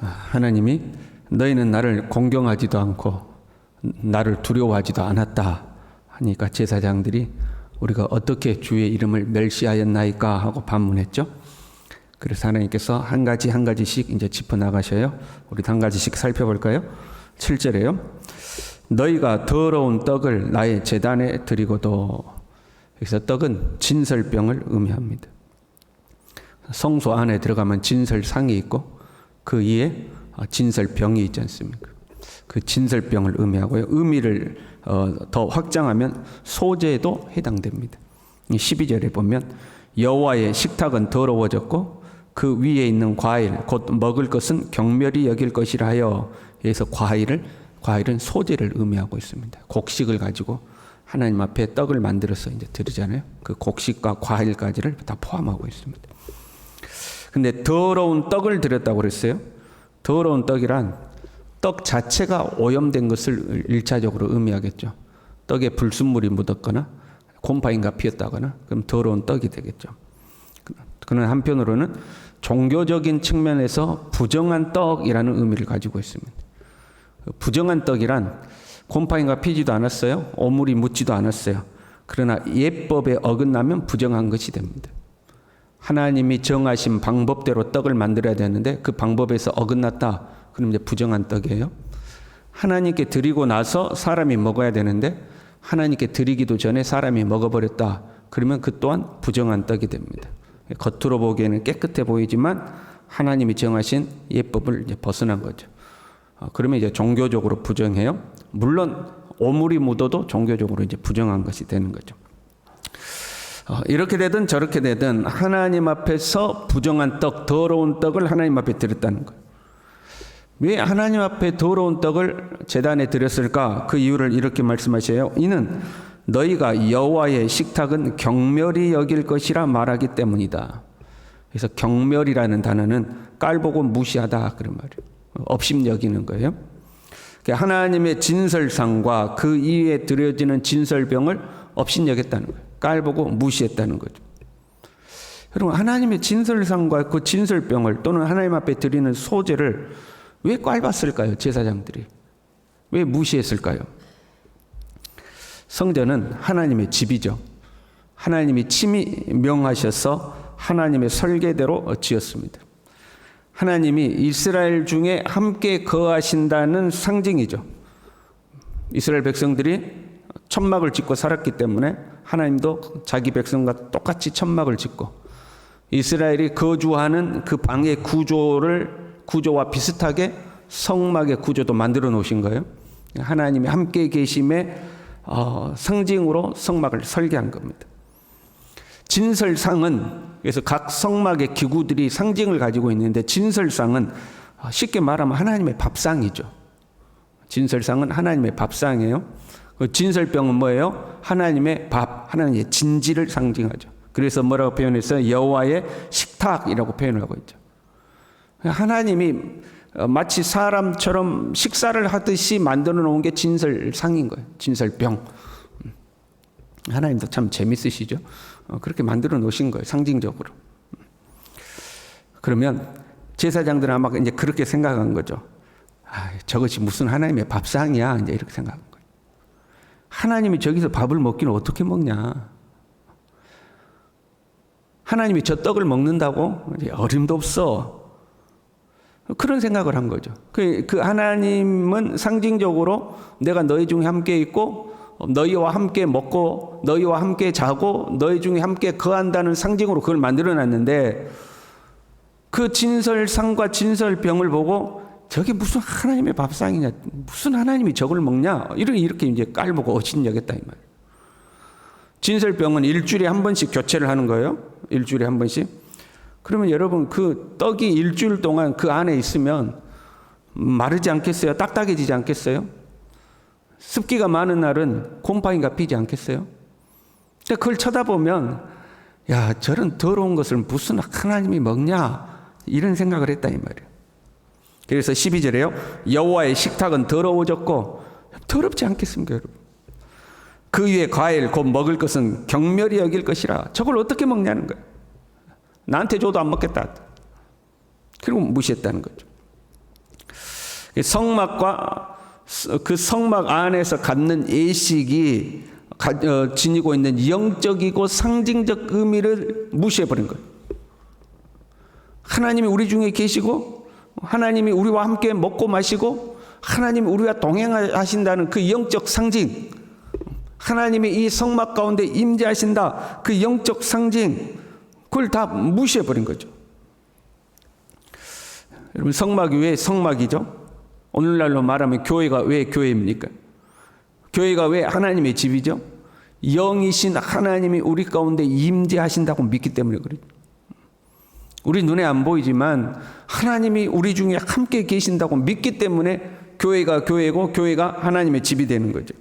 하나님이 너희는 나를 공경하지도 않고 나를 두려워하지도 않았다 하니까 제사장들이 우리가 어떻게 주의 이름을 멸시하였나이까 하고 반문했죠. 그래서 하나님께서 한 가지씩 이제 짚어나가셔요. 우리 한 가지씩 살펴볼까요? 7절에요. 너희가 더러운 떡을 나의 제단에 드리고도, 여기서 떡은 진설병을 의미합니다. 성소 안에 들어가면 진설상이 있고 그 위에 진설병이 있지 않습니까? 그 진설병을 의미하고요. 의미를 더 확장하면 소재도 해당됩니다. 12절에 보면 여호와의 식탁은 더러워졌고 그 위에 있는 과일 곧 먹을 것은 경멸히 여길 것이라 하여, 여기서 과일은 소재를 의미하고 있습니다. 곡식을 가지고 하나님 앞에 떡을 만들어서 이제 드리잖아요. 그 곡식과 과일까지를 다 포함하고 있습니다. 근데 더러운 떡을 드렸다고 그랬어요. 더러운 떡이란 떡 자체가 오염된 것을 1차적으로 의미하겠죠. 떡에 불순물이 묻었거나 곰팡이가 피었다거나 그럼 더러운 떡이 되겠죠. 그는 한편으로는 종교적인 측면에서 부정한 떡이라는 의미를 가지고 있습니다. 부정한 떡이란 곰팡이가 피지도 않았어요. 오물이 묻지도 않았어요. 그러나 예법에 어긋나면 부정한 것이 됩니다. 하나님이 정하신 방법대로 떡을 만들어야 되는데 그 방법에서 어긋났다. 그럼 이제 부정한 떡이에요. 하나님께 드리고 나서 사람이 먹어야 되는데 하나님께 드리기도 전에 사람이 먹어버렸다. 그러면 그 또한 부정한 떡이 됩니다. 겉으로 보기에는 깨끗해 보이지만 하나님이 정하신 예법을 이제 벗어난 거죠. 그러면 이제 종교적으로 부정해요. 물론 오물이 묻어도 종교적으로 이제 부정한 것이 되는 거죠. 이렇게 되든 저렇게 되든 하나님 앞에서 부정한 떡, 더러운 떡을 하나님 앞에 드렸다는 거예요. 왜 하나님 앞에 더러운 떡을 제단에 드렸을까? 그 이유를 이렇게 말씀하셔요. 이는 너희가 여호와의 식탁은 경멸히 여길 것이라 말하기 때문이다. 그래서 경멸이라는 단어는 깔보고 무시하다 그런 말이에요. 업심 여기는 거예요. 하나님의 진설상과 그 이후에 드려지는 진설병을 업심 여겼다는 거예요. 깔보고 무시했다는 거죠. 여러분, 하나님의 진설상과 그 진설병을 또는 하나님 앞에 드리는 소재를 왜 깔봤을까요? 제사장들이. 왜 무시했을까요? 성전은 하나님의 집이죠. 하나님이 친히 명하셔서 하나님의 설계대로 지었습니다. 하나님이 이스라엘 중에 함께 거하신다는 상징이죠. 이스라엘 백성들이 천막을 짓고 살았기 때문에 하나님도 자기 백성과 똑같이 천막을 짓고 이스라엘이 거주하는 그 방의 구조와 비슷하게 성막의 구조도 만들어 놓으신 거예요. 하나님이 함께 계심의 상징으로 성막을 설계한 겁니다. 진설상은, 그래서 각 성막의 기구들이 상징을 가지고 있는데 진설상은 쉽게 말하면 하나님의 밥상이죠. 진설상은 하나님의 밥상이에요. 진설병은 뭐예요? 하나님의 밥, 하나님의 진지를 상징하죠. 그래서 뭐라고 표현했어요? 여호와의 식탁이라고 표현을 하고 있죠. 하나님이 마치 사람처럼 식사를 하듯이 만들어 놓은 게 진설상인 거예요. 진설병. 하나님도 참 재밌으시죠? 그렇게 만들어 놓으신 거예요. 상징적으로. 그러면 제사장들은 아마 이제 그렇게 생각한 거죠. 저것이 무슨 하나님의 밥상이야. 이제 이렇게 생각한 거예요. 하나님이 저기서 밥을 먹기는 어떻게 먹냐. 하나님이 저 떡을 먹는다고? 어림도 없어. 그런 생각을 한 거죠. 그 하나님은 상징적으로 내가 너희 중에 함께 있고 너희와 함께 먹고 너희와 함께 자고 너희 중에 함께 거한다는 상징으로 그걸 만들어 놨는데 그 진설상과 진설병을 보고 저게 무슨 하나님의 밥상이냐, 무슨 하나님이 저걸 먹냐, 이렇게 이제 깔보고 어신여겼다 이 말이에요. 진설병은 일주일에 한 번씩 교체를 하는 거예요. 일주일에 한 번씩. 그러면 여러분 그 떡이 일주일 동안 그 안에 있으면 마르지 않겠어요? 딱딱해지지 않겠어요? 습기가 많은 날은 곰팡이가 피지 않겠어요? 그걸 쳐다보면 야, 저런 더러운 것을 무슨 하나님이 먹냐, 이런 생각을 했다 이 말이에요. 그래서 12절에요. 여호와의 식탁은 더러워졌고, 더럽지 않겠습니까 여러분? 그 위에 과일 곧 먹을 것은 경멸히 여길 것이라. 저걸 어떻게 먹냐는 거예요. 나한테 줘도 안 먹겠다. 그리고 무시했다는 거죠. 성막과 그 성막 안에서 갖는 예식이 지니고 있는 영적이고 상징적 의미를 무시해버린 거예요. 하나님이 우리 중에 계시고 하나님이 우리와 함께 먹고 마시고 하나님이 우리와 동행하신다는 그 영적 상징, 하나님이 이 성막 가운데 임재하신다 그 영적 상징, 그걸 다 무시해버린 거죠. 여러분, 성막이 왜 성막이죠? 오늘날로 말하면 교회가 왜 교회입니까? 교회가 왜 하나님의 집이죠? 영이신 하나님이 우리 가운데 임재하신다고 믿기 때문에 그래요. 우리 눈에 안 보이지만 하나님이 우리 중에 함께 계신다고 믿기 때문에 교회가 교회고 교회가 하나님의 집이 되는 거죠.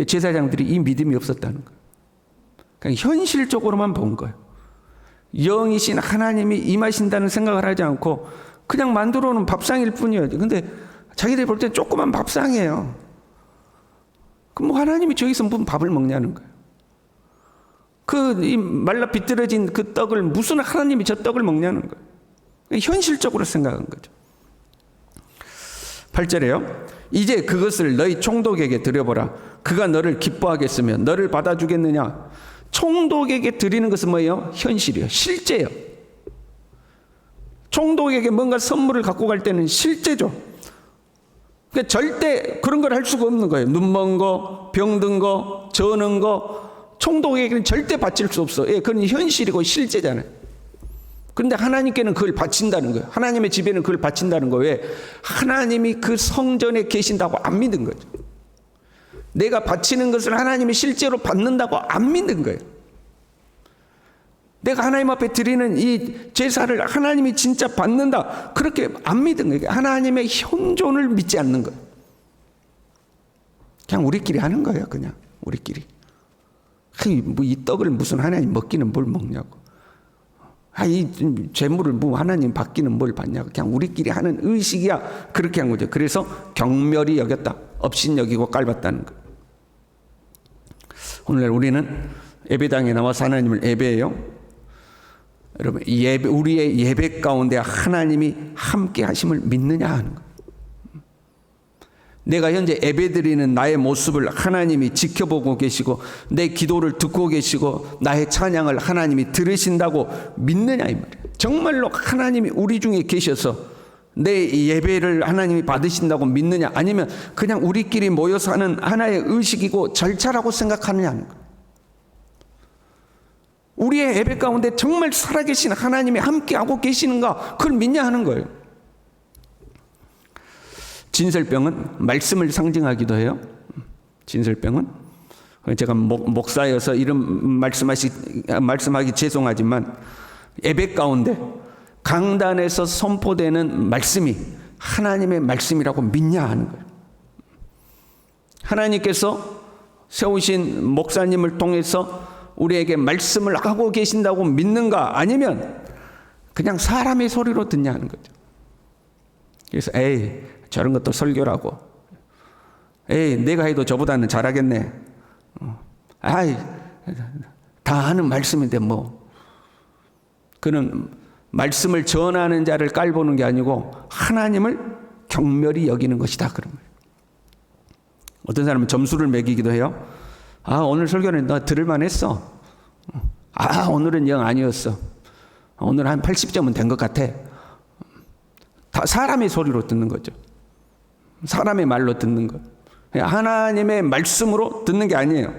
제사장들이 이 믿음이 없었다는 거예요. 그냥 현실적으로만 본 거예요. 영이신 하나님이 임하신다는 생각을 하지 않고 그냥 만들어 놓은 밥상일 뿐이에요. 근데 자기들이 볼 때 조그만 밥상이에요. 그럼 뭐 하나님이 저기서 무슨 밥을 먹냐는 거예요. 이 말라 비틀어진 그 떡을 무슨 하나님이 저 떡을 먹냐는 거예요. 현실적으로 생각한 거죠. 8절에요. 이제 그것을 너희 총독에게 드려보라. 그가 너를 기뻐하겠으며 너를 받아주겠느냐. 총독에게 드리는 것은 뭐예요? 현실이에요. 실제예요. 총독에게 뭔가 선물을 갖고 갈 때는 실제죠. 그러니까 절대 그런 걸 할 수가 없는 거예요. 눈먼 거, 병든 거, 저는 거 총독에게는 절대 바칠 수 없어. 그건 현실이고 실제잖아요. 그런데 하나님께는 그걸 바친다는 거예요. 하나님의 집에는 그걸 바친다는 거예요. 왜? 하나님이 그 성전에 계신다고 안 믿은 거죠. 내가 바치는 것을 하나님이 실제로 받는다고 안 믿는 거예요. 내가 하나님 앞에 드리는 이 제사를 하나님이 진짜 받는다, 그렇게 안 믿은 거예요. 하나님의 현존을 믿지 않는 거예요. 그냥 우리끼리 하는 거예요. 그냥 우리끼리. 이 떡을 무슨 하나님 먹기는 뭘 먹냐고. 이 재물을 뭐 하나님 받기는 뭘 받냐고. 그냥 우리끼리 하는 의식이야. 그렇게 한 거죠. 그래서 경멸이 여겼다. 업신여기고 깔봤다는 거. 오늘날 우리는 예배당에 나와서 하나님을 예배해요. 여러분, 우리의 예배 가운데 하나님이 함께 하심을 믿느냐 하는 거예요. 내가 현재 예배드리는 나의 모습을 하나님이 지켜보고 계시고 내 기도를 듣고 계시고 나의 찬양을 하나님이 들으신다고 믿느냐 이 말이에요. 정말로 하나님이 우리 중에 계셔서 내 예배를 하나님이 받으신다고 믿느냐, 아니면 그냥 우리끼리 모여서 하는 하나의 의식이고 절차라고 생각하느냐 하는 거예요. 우리의 예배 가운데 정말 살아계신 하나님이 함께하고 계시는가, 그걸 믿냐 하는 거예요. 진설병은 말씀을 상징하기도 해요. 진설병은 제가 목사여서 이런 말씀하기 죄송하지만 예배 가운데 강단에서 선포되는 말씀이 하나님의 말씀이라고 믿냐 하는 거예요. 하나님께서 세우신 목사님을 통해서 우리에게 말씀을 하고 계신다고 믿는가, 아니면 그냥 사람의 소리로 듣냐 하는 거죠. 그래서 저런 것도 설교라고, 내가 해도 저보다는 잘하겠네, 다 하는 말씀인데 뭐. 그는 말씀을 전하는 자를 깔보는 게 아니고 하나님을 경멸히 여기는 것이다, 그런 거예요. 어떤 사람은 점수를 매기기도 해요. 오늘 설교는 너 들을만 했어. 오늘은 영 아니었어. 오늘 한 80점은 된 것 같아. 다 사람의 소리로 듣는 거죠. 사람의 말로 듣는 것. 하나님의 말씀으로 듣는 게 아니에요.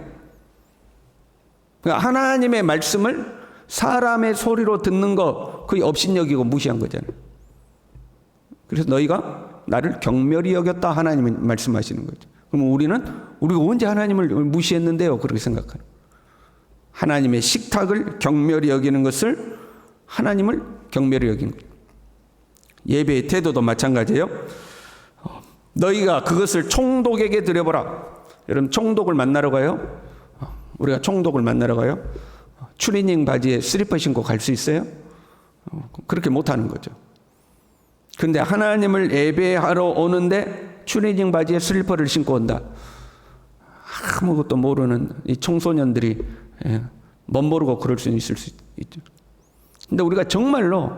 하나님의 말씀을 사람의 소리로 듣는 거, 그게 업신여기고 무시한 거잖아요. 그래서 너희가 나를 경멸히 여겼다, 하나님이 말씀하시는 거죠. 그럼 우리가 언제 하나님을 무시했는데요? 그렇게 생각하는. 하나님의 식탁을 경멸히 여기는 것을 하나님을 경멸히 여기는 거예요. 예배의 태도도 마찬가지예요. 너희가 그것을 총독에게 드려보라. 여러분, 총독을 만나러 가요? 우리가 총독을 만나러 가요? 추리닝 바지에 슬리퍼 신고 갈 수 있어요? 그렇게 못하는 거죠. 근데 하나님을 예배하러 오는데 추리닝 바지에 슬리퍼를 신고 온다. 아무것도 모르는 이 청소년들이 멋모르고 그럴 수 있을 수 있죠. 근데 우리가 정말로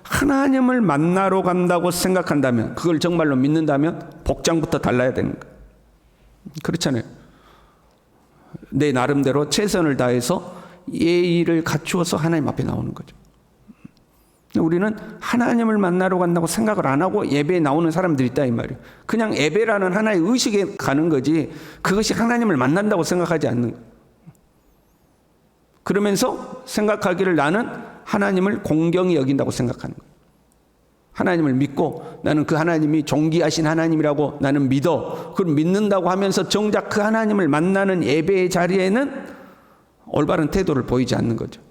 하나님을 만나러 간다고 생각한다면, 그걸 정말로 믿는다면 복장부터 달라야 되는 거예요. 그렇잖아요. 내 나름대로 최선을 다해서 예의를 갖추어서 하나님 앞에 나오는 거죠. 우리는 하나님을 만나러 간다고 생각을 안 하고 예배에 나오는 사람들이 있다 이 말이에요. 그냥 예배라는 하나의 의식에 가는 거지 그것이 하나님을 만난다고 생각하지 않는 거예요. 그러면서 생각하기를 나는 하나님을 공경히 여긴다고 생각하는 거예요. 하나님을 믿고 나는 그 하나님이 존귀하신 하나님이라고 나는 믿어. 그걸 믿는다고 하면서 정작 그 하나님을 만나는 예배의 자리에는 올바른 태도를 보이지 않는 거죠.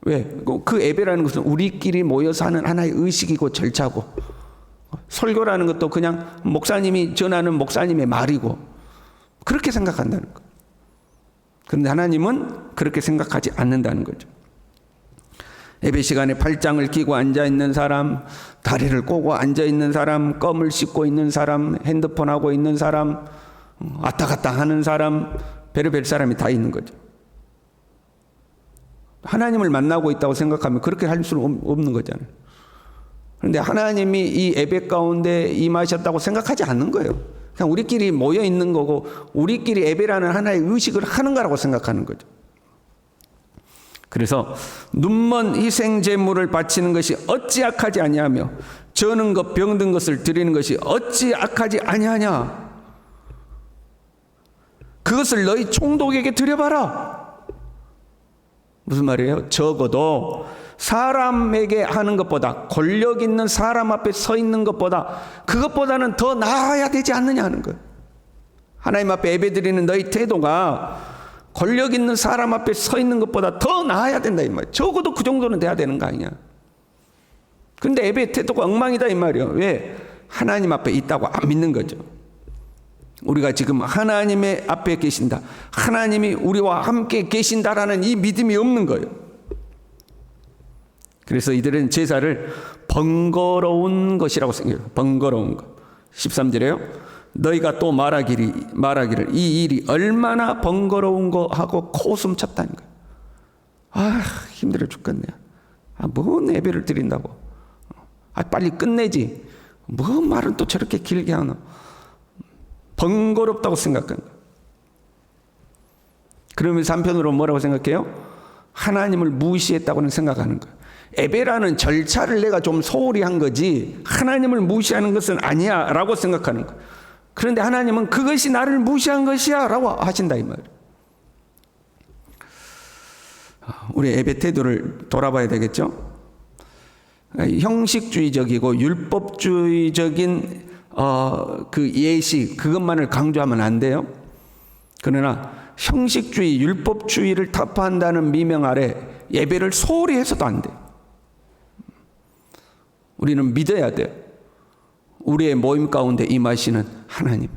왜? 그 예배라는 것은 우리끼리 모여서 하는 하나의 의식이고 절차고, 설교라는 것도 그냥 목사님이 전하는 목사님의 말이고, 그렇게 생각한다는 거예요. 그런데 하나님은 그렇게 생각하지 않는다는 거죠. 예배 시간에 팔짱을 끼고 앉아있는 사람, 다리를 꼬고 앉아있는 사람, 껌을 씹고 있는 사람, 핸드폰 하고 있는 사람, 왔다 갔다 하는 사람, 별의별 사람이 다 있는 거죠. 하나님을 만나고 있다고 생각하면 그렇게 할 수는 없는 거잖아요. 그런데 하나님이 이 예배 가운데 임하셨다고 생각하지 않는 거예요. 그냥 우리끼리 모여 있는 거고 우리끼리 예배라는 하나의 의식을 하는 거라고 생각하는 거죠. 그래서 눈먼 희생 제물을 바치는 것이 어찌 악하지 아니하며 저는 것 병든 것을 드리는 것이 어찌 악하지 아니하냐. 그것을 너희 총독에게 드려봐라. 무슨 말이에요? 적어도 사람에게 하는 것보다, 권력 있는 사람 앞에 서 있는 것보다 그것보다는 더 나아야 되지 않느냐 하는 거예요. 하나님 앞에 예배드리는 너희 태도가 권력 있는 사람 앞에 서 있는 것보다 더 나아야 된다 이 말이에요. 적어도 그 정도는 돼야 되는 거 아니냐. 그런데 예배 태도가 엉망이다 이 말이에요. 왜? 하나님 앞에 있다고 안 믿는 거죠. 우리가 지금 하나님의 앞에 계신다, 하나님이 우리와 함께 계신다라는 이 믿음이 없는 거예요. 그래서 이들은 제사를 번거로운 것이라고 생각해요. 번거로운 것. 13절에요. 너희가 또 말하기를 이 일이 얼마나 번거로운 거 하고 코웃음 쳤다는 거예요. 아, 힘들어 죽겠네. 뭔 예배를 드린다고. 빨리 끝내지. 뭐 말은 또 저렇게 길게 하나. 번거롭다고 생각하는 거예요. 그러면서 한편으로 뭐라고 생각해요? 하나님을 무시했다고는 생각하는 거예요. 예배라는 절차를 내가 좀 소홀히 한 거지 하나님을 무시하는 것은 아니야 라고 생각하는 거예요. 그런데 하나님은 그것이 나를 무시한 것이야 라고 하신다 이 말이에요. 우리 예배 태도를 돌아봐야 되겠죠. 형식주의적이고 율법주의적인 그 예식, 그것만을 강조하면 안 돼요. 그러나 형식주의, 율법주의를 타파한다는 미명 아래 예배를 소홀히 해서도 안 돼요. 우리는 믿어야 돼요. 우리의 모임 가운데 임하시는 하나님.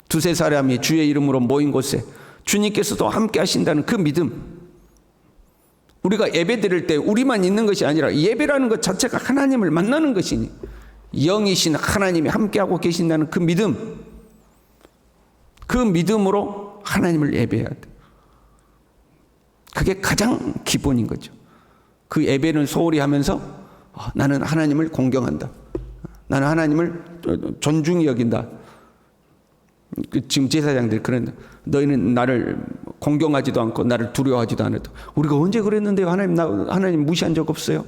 두세 사람이 주의 이름으로 모인 곳에 주님께서도 함께 하신다는 그 믿음. 우리가 예배 드릴 때 우리만 있는 것이 아니라 예배라는 것 자체가 하나님을 만나는 것이니 영이신 하나님이 함께하고 계신다는 그 믿음, 그 믿음으로 하나님을 예배해야 돼. 그게 가장 기본인 거죠. 그 예배는 소홀히 하면서 나는 하나님을 공경한다, 나는 하나님을 존중히 여긴다. 지금 제사장들이 그런다. 너희는 나를 공경하지도 않고 나를 두려워하지도 않아도. 우리가 언제 그랬는데요? 하나님 무시한 적 없어요.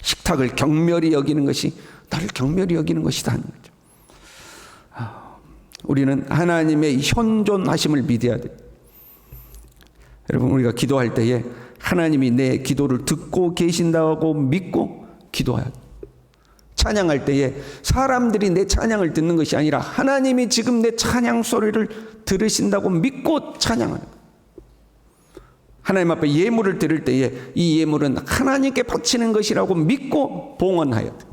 식탁을 경멸히 여기는 것이 나를 경멸히 여기는 것이다 하는 거죠. 우리는 하나님의 현존하심을 믿어야 돼요. 여러분, 우리가 기도할 때에 하나님이 내 기도를 듣고 계신다고 믿고 기도해야 돼요. 찬양할 때에 사람들이 내 찬양을 듣는 것이 아니라 하나님이 지금 내 찬양 소리를 들으신다고 믿고 찬양하는 거예요. 하나님 앞에 예물을 드릴 때에 이 예물은 하나님께 바치는 것이라고 믿고 봉헌해야 돼요.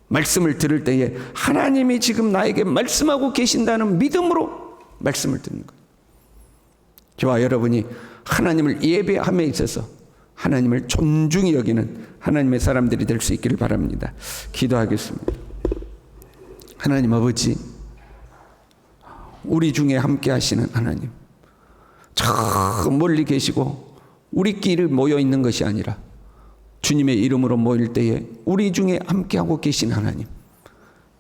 말씀을 들을 때에 하나님이 지금 나에게 말씀하고 계신다는 믿음으로 말씀을 듣는 거예요. 저와 여러분이 하나님을 예배함에 있어서 하나님을 존중히 여기는 하나님의 사람들이 될 수 있기를 바랍니다. 기도하겠습니다. 하나님 아버지, 우리 중에 함께 하시는 하나님, 저 멀리 계시고 우리끼리 모여 있는 것이 아니라 주님의 이름으로 모일 때에 우리 중에 함께하고 계신 하나님,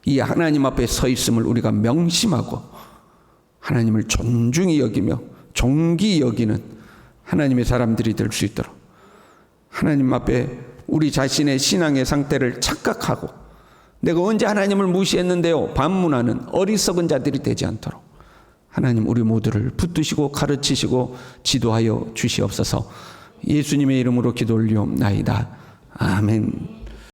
이 하나님 앞에 서 있음을 우리가 명심하고 하나님을 존중히 여기며 존귀히 여기는 하나님의 사람들이 될 수 있도록 하나님 앞에 우리 자신의 신앙의 상태를 착각하고 내가 언제 하나님을 무시했는데요 반문하는 어리석은 자들이 되지 않도록 하나님 우리 모두를 붙드시고 가르치시고 지도하여 주시옵소서. 예수님의 이름으로 기도 올리옵나이다. 아멘.